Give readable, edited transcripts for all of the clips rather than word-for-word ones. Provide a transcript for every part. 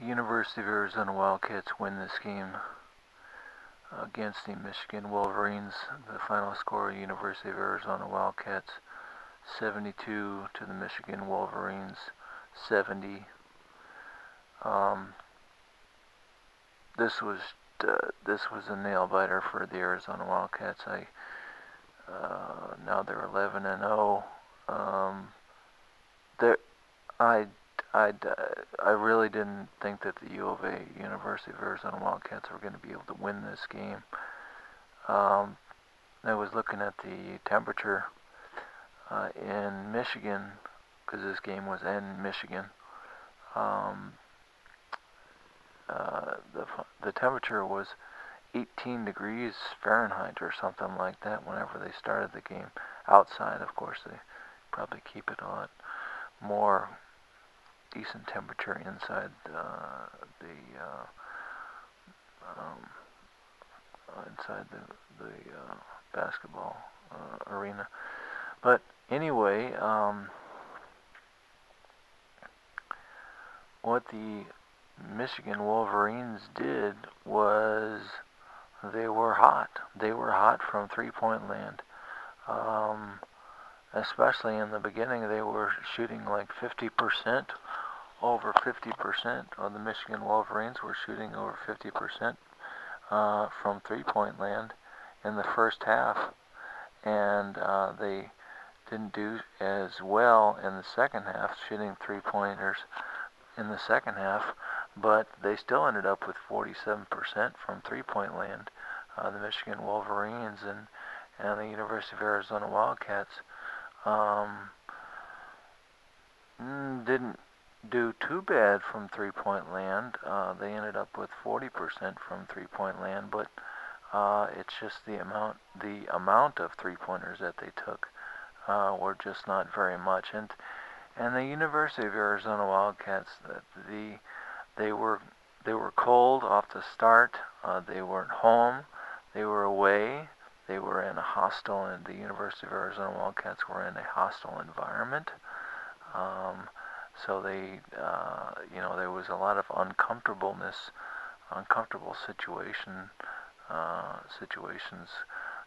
University of Arizona Wildcats win this game against the Michigan Wolverines. The final score, University of Arizona Wildcats 72 to the Michigan Wolverines 70. Um, this was a nail biter for the Arizona Wildcats. Now they're 11-0. There, I I really didn't think that the U of A, University of Arizona Wildcats, were going to be able to win this game. I was looking at the temperature in Michigan, because this game was in Michigan. Um, the temperature was 18 degrees Fahrenheit or something like that whenever they started the game. Outside, of course, they probably keep it a lot more decent temperature inside inside the basketball arena. But anyway, what the Michigan Wolverines did was they were hot. They were hot from three-point land. Especially in the beginning, they were shooting like 50%. Over 50% of the Michigan Wolverines were shooting over 50% from three-point land in the first half, and they didn't do as well in the second half, shooting three-pointers in the second half, but they still ended up with 47% from three-point land. The Michigan Wolverines and the University of Arizona Wildcats didn't do too bad from three-point land. They ended up with 40% from three-point land, but it's just the amount of three-pointers that they took were just not very much. And the University of Arizona Wildcats, they were cold off the start. They weren't home. They were away. They were in a hostile, and the University of Arizona Wildcats were in a hostile environment. So there was a lot of uncomfortable situations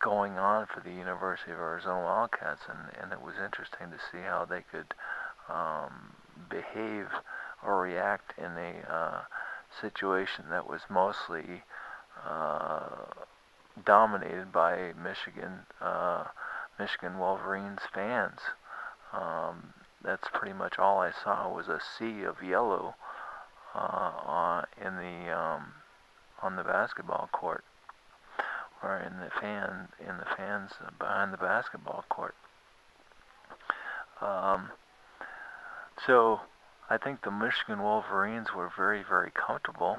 going on for the University of Arizona Wildcats, and it was interesting to see how they could behave or react in a situation that was mostly dominated by Michigan Wolverines fans. That's pretty much all I saw was a sea of yellow on the basketball court, or in the fans behind the basketball court. So I think the Michigan Wolverines were very, very comfortable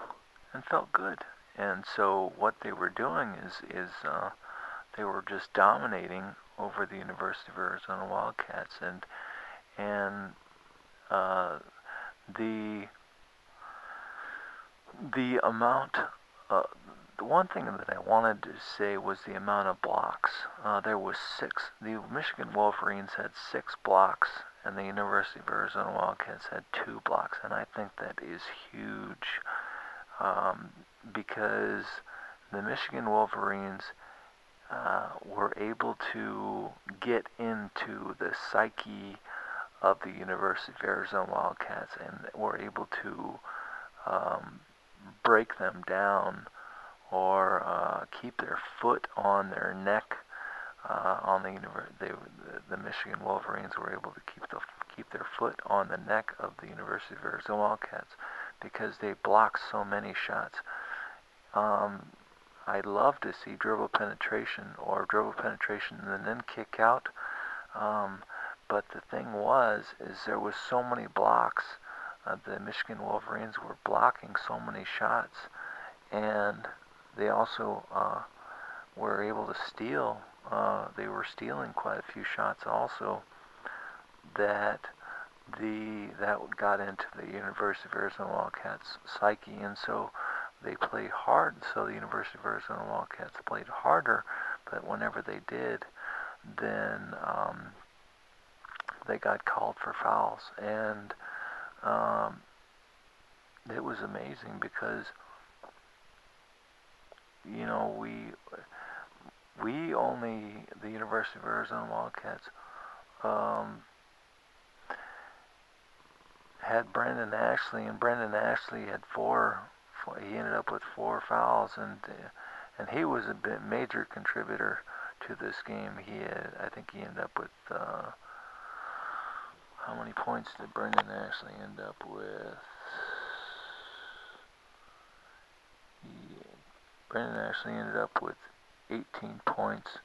and felt good. And so what they were doing is they were just dominating over the University of Arizona Wildcats, and the amount. The one thing that I wanted to say was the amount of blocks. There was 6. The Michigan Wolverines had 6 blocks, and the University of Arizona Wildcats had 2 blocks, and I think that is huge because the Michigan Wolverines were able to get into the psyche of the University of Arizona Wildcats, and were able to break them down or keep their foot on their neck. The Michigan Wolverines were able to keep their foot on the neck of the University of Arizona Wildcats because they blocked so many shots. I'd love to see dribble penetration and then kick out. But the thing is there was so many blocks. The Michigan Wolverines were blocking so many shots, and they also were able to steal. They were stealing quite a few shots also. That got into the University of Arizona Wildcats psyche, and so they played hard. So the University of Arizona Wildcats played harder, but whenever they did, then they got called for fouls, and it was amazing because, you know, we only, the University of Arizona Wildcats, um, had Brendan Ashley, and Brendan Ashley had he ended up with 4 fouls, and he was a major contributor to this game. I think he ended up with, how many points did Brendan Ashley end up with? Brendan Ashley ended up with 18 points.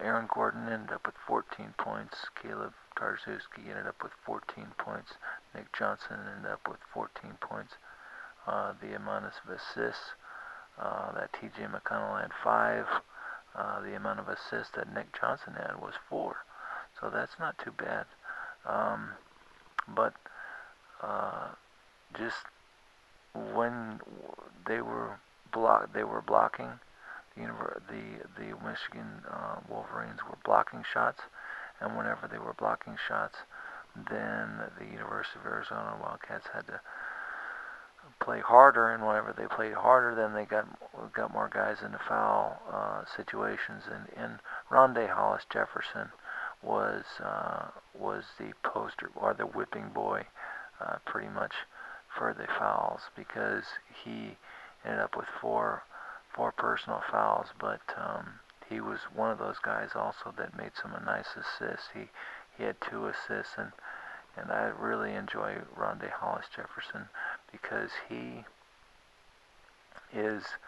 Aaron Gordon ended up with 14 points. Caleb Tarczewski ended up with 14 points. Nick Johnson ended up with 14 points. The amount of assists that T.J. McConnell had 5. The amount of assists that Nick Johnson had was 4. So that's not too bad. But just when they were blocking, the Michigan Wolverines were blocking shots, and whenever they were blocking shots, then the University of Arizona Wildcats had to play harder, and whenever they played harder, then they got more guys into foul situations, and Rondé Hollis-Jefferson was the poster or the whipping boy, pretty much, for the fouls, because he ended up with four personal fouls, but he was one of those guys also that made some nice assists. He had 2 assists, and I really enjoy Rondé Hollis-Jefferson because he is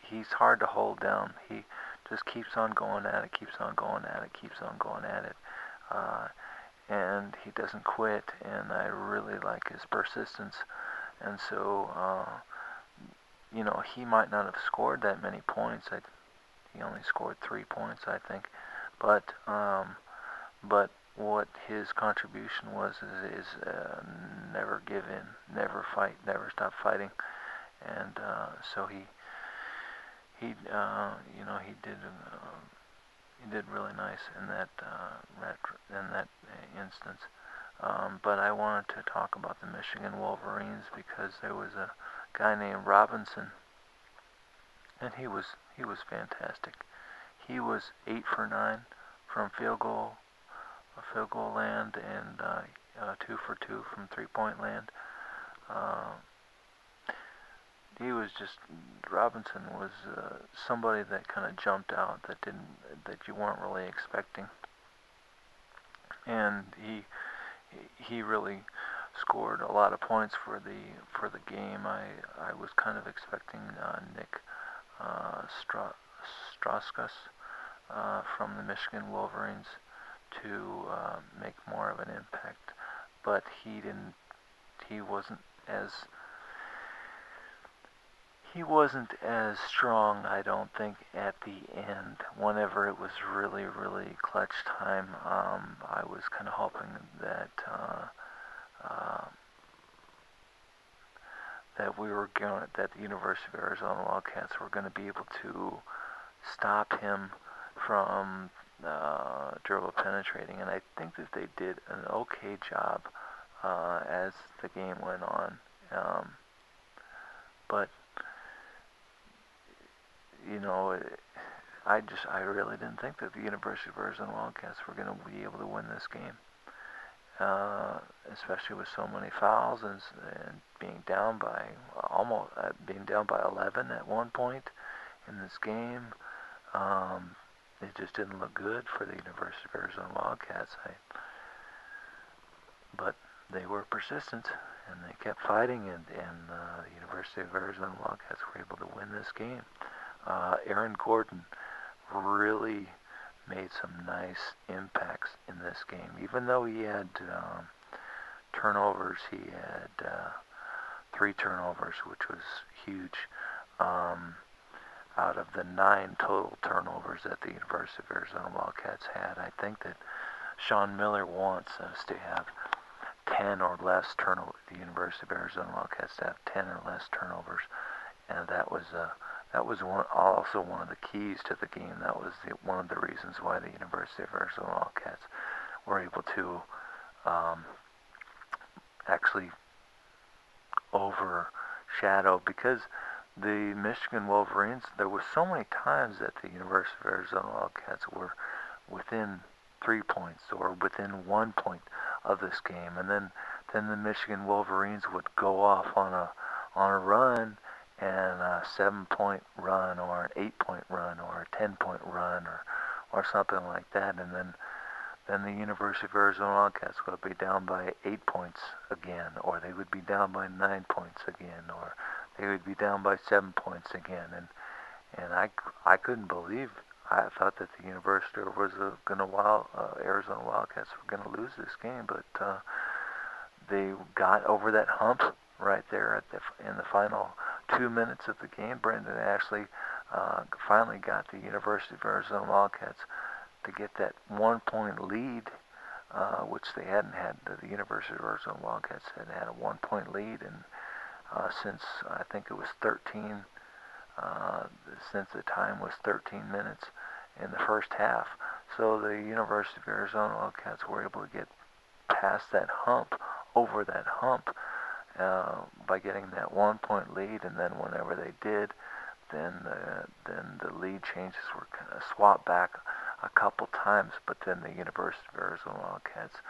he's hard to hold down. He just keeps on going at it, keeps on going at it, keeps on going at it, and he doesn't quit. And I really like his persistence. And so, you know, he might not have scored that many points. He only scored 3 points, I think. But what his contribution was is never give in, never fight, never stop fighting. And so he you know, he did really nice in that instance. But I wanted to talk about the Michigan Wolverines because there was a guy named Robinson, and he was fantastic. He was 8 for 9 from field goal land, and 2 for 2 from 3-point land. Robinson was somebody that kind of jumped out that you weren't really expecting, and he really scored a lot of points for the game. I was kind of expecting Nick Strauss from the Michigan Wolverines to make more of an impact, but he didn't. He wasn't as strong, I don't think, at the end. Whenever it was really, really clutch time, I was kind of hoping that that the University of Arizona Wildcats were going to be able to stop him from dribble penetrating, and I think that they did an okay job as the game went on. But you know, I really didn't think that the University of Arizona Wildcats were going to be able to win this game, especially with so many fouls and being down by 11 at one point in this game. It just didn't look good for the University of Arizona Wildcats. But they were persistent, and they kept fighting, and the University of Arizona Wildcats were able to win this game. Aaron Gordon really made some nice impacts in this game. Even though he had turnovers, he had 3 turnovers, which was huge. Out of the 9 total turnovers that the University of Arizona Wildcats had, I think that Sean Miller wants us to have 10 or less turnovers. The University of Arizona Wildcats to have 10 or less turnovers, and that was also one of the keys to the game. That was one of the reasons why the University of Arizona Wildcats were able to actually overshadowed, because the Michigan Wolverines, there were so many times that the University of Arizona Wildcats were within 3 points or within 1 point of this game, and then the Michigan Wolverines would go off on a run, and a 7-point run or an 8-point run or a 10-point run or something like that, and then the University of Arizona Wildcats would be down by 8 points again, or they would be down by 9 points again, or they would be down by 7 points again, and I couldn't believe. I thought that the University was Arizona Wildcats were going to lose this game, but they got over that hump right there in the final 2 minutes of the game. Brendan Ashley finally got the University of Arizona Wildcats to get that 1-point lead, which they hadn't had. The University of Arizona Wildcats had a 1-point lead, and since I think it was 13, since the time was 13 minutes in the first half. So the University of Arizona Wildcats were able to get past that hump, over that hump, by getting that 1-point lead, and then whenever they did, then the lead changes were kind of swapped back a couple times. But then the University of Arizona Wildcats,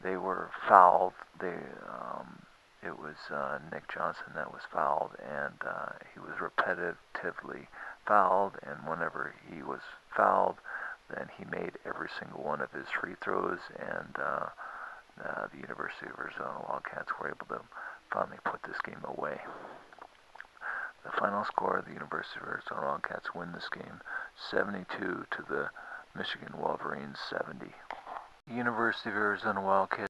they were fouled. It was Nick Johnson that was fouled, and he was repetitively fouled. And whenever he was fouled, then he made every single one of his free throws, and the University of Arizona Wildcats were able to finally put this game away. The final score, the University of Arizona Wildcats win this game 72 to the Michigan Wolverines 70. University of Arizona Wildcats